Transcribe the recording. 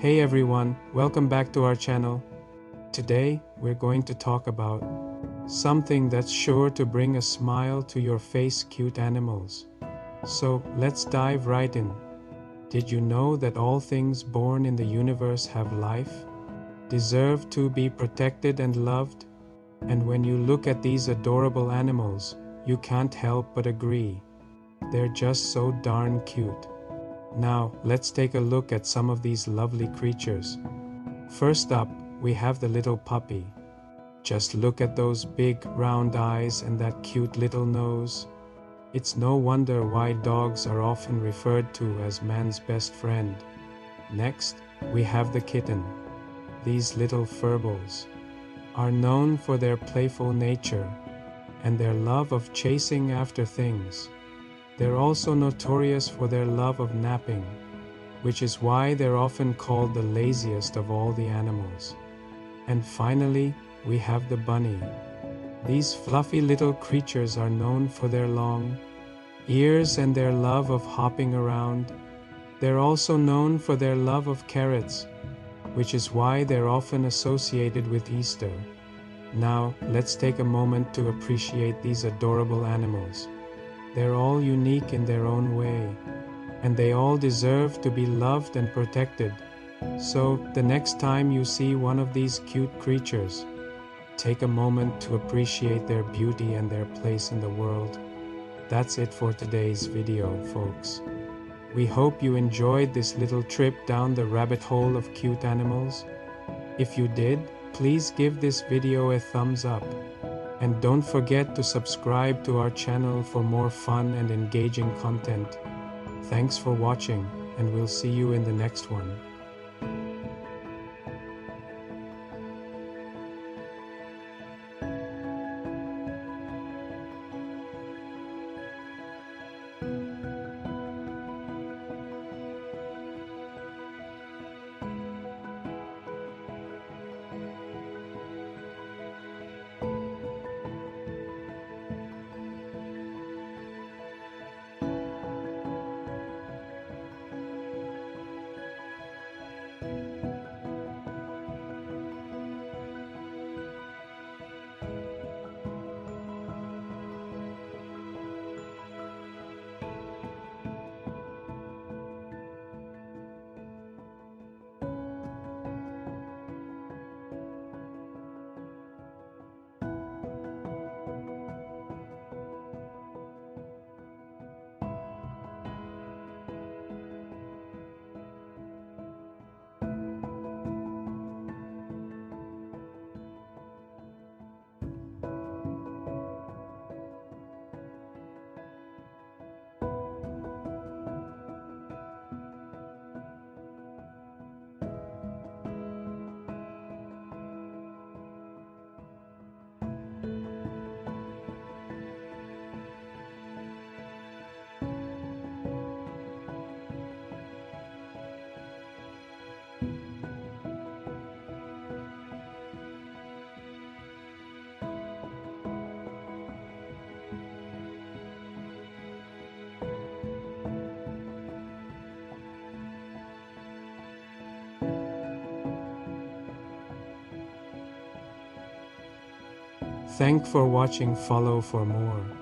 Hey everyone, welcome back to our channel. Today, we're going to talk about something that's sure to bring a smile to your face: cute animals. So, let's dive right in. Did you know that all things born in the universe have life, deserve to be protected and loved? And when you look at these adorable animals, you can't help but agree. They're just so darn cute. Now, let's take a look at some of these lovely creatures. First up, we have the little puppy. Just look at those big, round eyes and that cute little nose. It's no wonder why dogs are often referred to as man's best friend. Next, we have the kitten. These little furballs are known for their playful nature and their love of chasing after things. They're also notorious for their love of napping, which is why they're often called the laziest of all the animals. And finally, we have the bunny. These fluffy little creatures are known for their long ears and their love of hopping around. They're also known for their love of carrots, which is why they're often associated with Easter. Now, let's take a moment to appreciate these adorable animals. They're all unique in their own way, and they all deserve to be loved and protected. So, the next time you see one of these cute creatures, take a moment to appreciate their beauty and their place in the world. That's it for today's video, folks. We hope you enjoyed this little trip down the rabbit hole of cute animals. If you did, please give this video a thumbs up. And don't forget to subscribe to our channel for more fun and engaging content. Thanks for watching, and we'll see you in the next one. Thanks for watching. Follow for more.